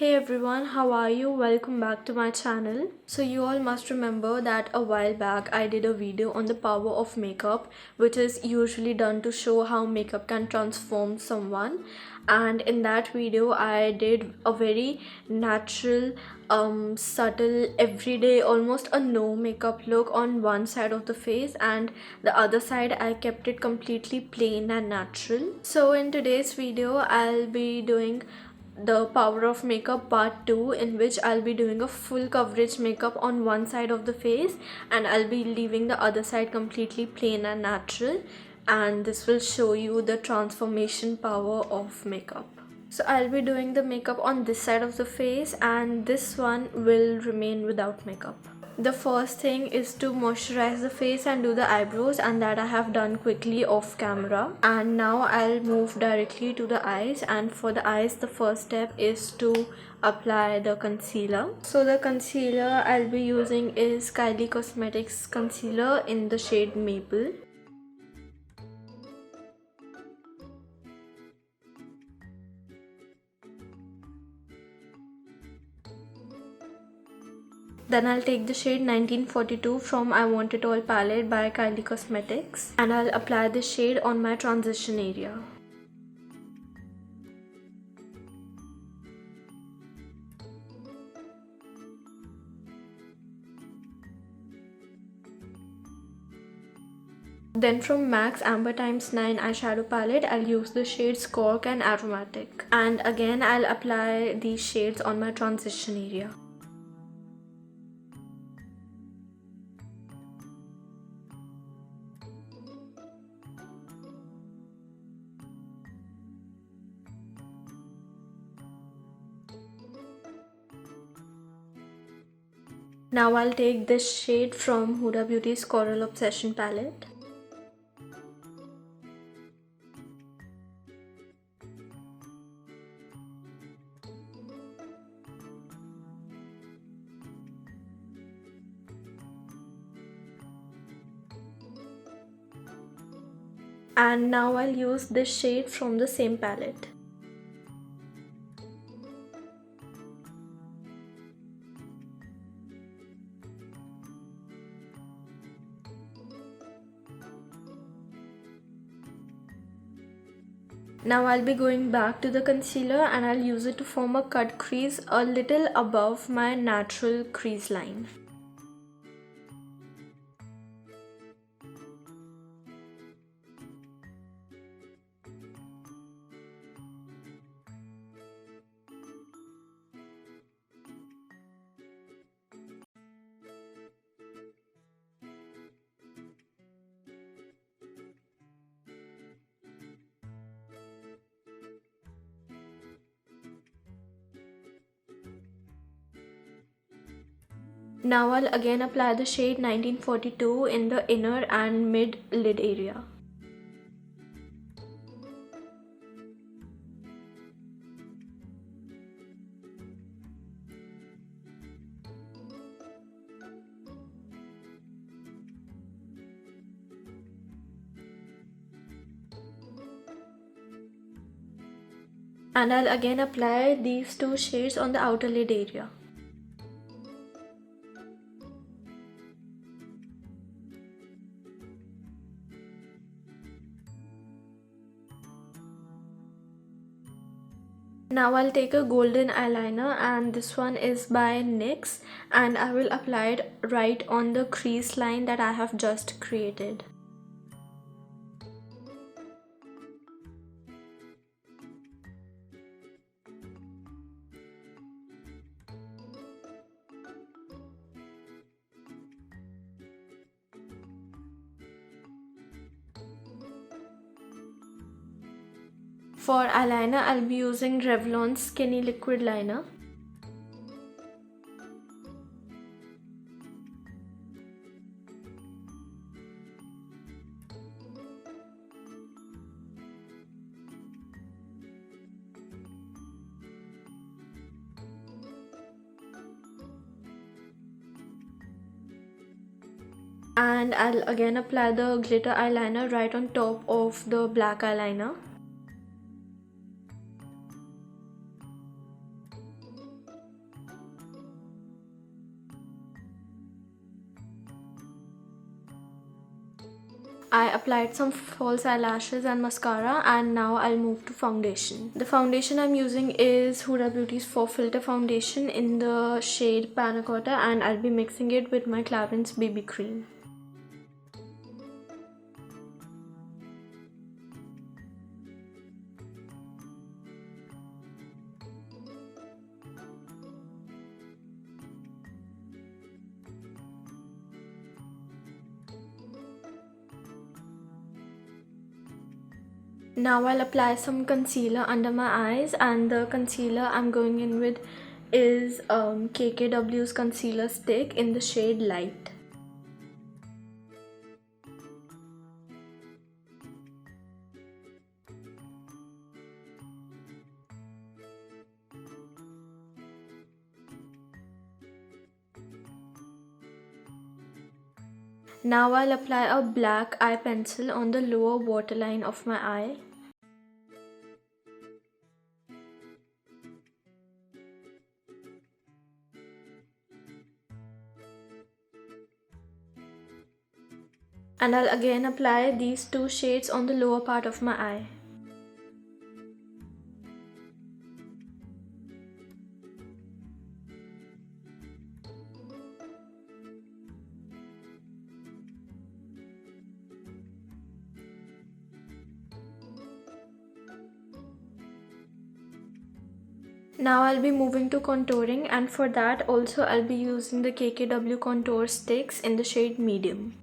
Hey everyone, how are you? Welcome back to my channel. So you all must remember that a while back I did a video on the power of makeup, which is usually done to show how makeup can transform someone. And in that video I did a very natural, subtle, everyday, almost a no makeup look on one side of the face, and the other side I kept it completely plain and natural. So in today's video I'll be doing the power of makeup part 2, in which I'll be doing a full coverage makeup on one side of the face and I'll be leaving the other side completely plain and natural, and this will show you the transformation power of makeup. So I'll be doing the makeup on this side of the face and this one will remain without makeup. The first thing is to moisturize the face and do the eyebrows, and that I have done quickly off camera. And now I'll move directly to the eyes, and for the eyes the first step is to apply the concealer. So the concealer I'll be using is kyliecosmetics concealer in the shade Maple. Then I'll take the shade 1942 from I Want It All palette by Kylie Cosmetics, and I'll apply this shade on my transition area. Then from MAC's Amber Times 9 eyeshadow palette, I'll use the shades Cork and Aromatic. And again, I'll apply these shades on my transition area. Now I'll take this shade from Huda Beauty's Coral Obsession palette. And now I'll use this shade from the same palette. Now I'll be going back to the concealer and I'll use it to form a cut crease a little above my natural crease line. Now I'll again apply the shade 1942 in the inner and mid lid area. And I'll again apply these two shades on the outer lid area. Now I'll take a golden eyeliner, and this one is by NYX, and I will apply it right on the crease line that I have just created. For eyeliner, I'll be using Revlon's Skinny Liquid Liner. And I'll again apply the glitter eyeliner right on top of the black eyeliner. I applied some false eyelashes and mascara, and now I'll move to foundation. The foundation I'm using is Huda Beauty's 4 Filter Foundation in the shade Panna Cotta, and I'll be mixing it with my Clarins BB Cream. Now I'll apply some concealer under my eyes, and the concealer I'm going in with is KKW's concealer stick in the shade Light. Now I'll apply a black eye pencil on the lower waterline of my eye. And I'll again apply these 2 shades on the lower part of my eye. Now I'll be moving to contouring, and for that also I'll be using the KKW contour sticks in the shade Medium.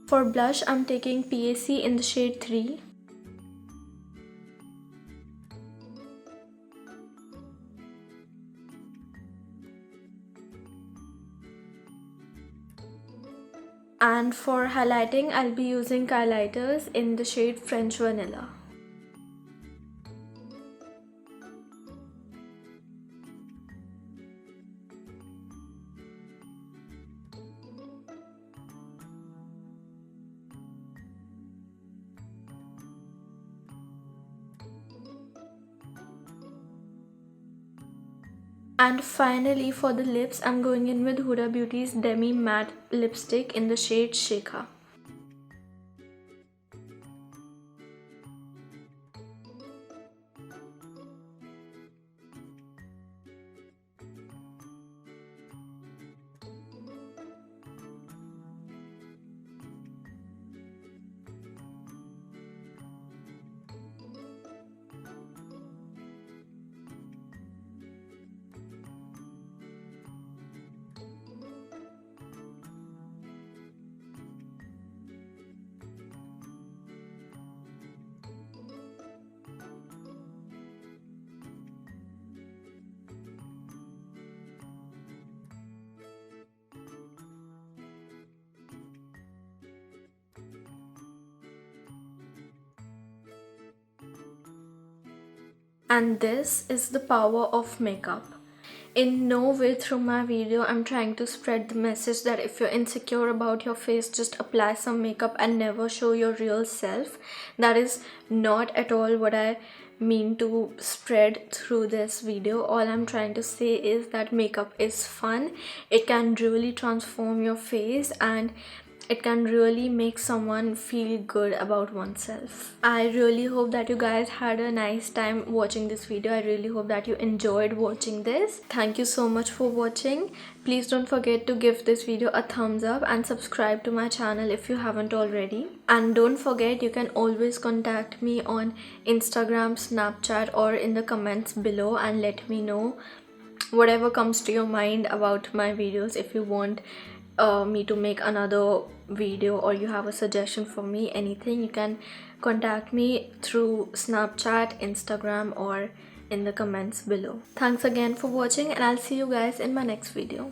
For blush, I'm taking PAC in the shade 3. And for highlighting, I'll be using highlighters in the shade French Vanilla. And finally, for the lips, I'm going in with Huda Beauty's Demi Matte Lipstick in the shade Shekha. And this is the power of makeup. In no way through my video I'm trying to spread the message that if you're insecure about your face, just apply some makeup and never show your real self. That is not at all what I mean to spread through this video. All I'm trying to say is that makeup is fun. It can really transform your face, and it can really make someone feel good about oneself. I really hope that you guys had a nice time watching this video. I really hope that you enjoyed watching this. Thank you so much for watching. Please don't forget to give this video a thumbs up and subscribe to my channel if you haven't already. And don't forget, you can always contact me on Instagram, Snapchat, or in the comments below and let me know whatever comes to your mind about my videos. If you want me to make another video or you have a suggestion for me, anything, you can contact me through Snapchat, Instagram, or in the comments below. Thanks again for watching, and I'll see you guys in my next video.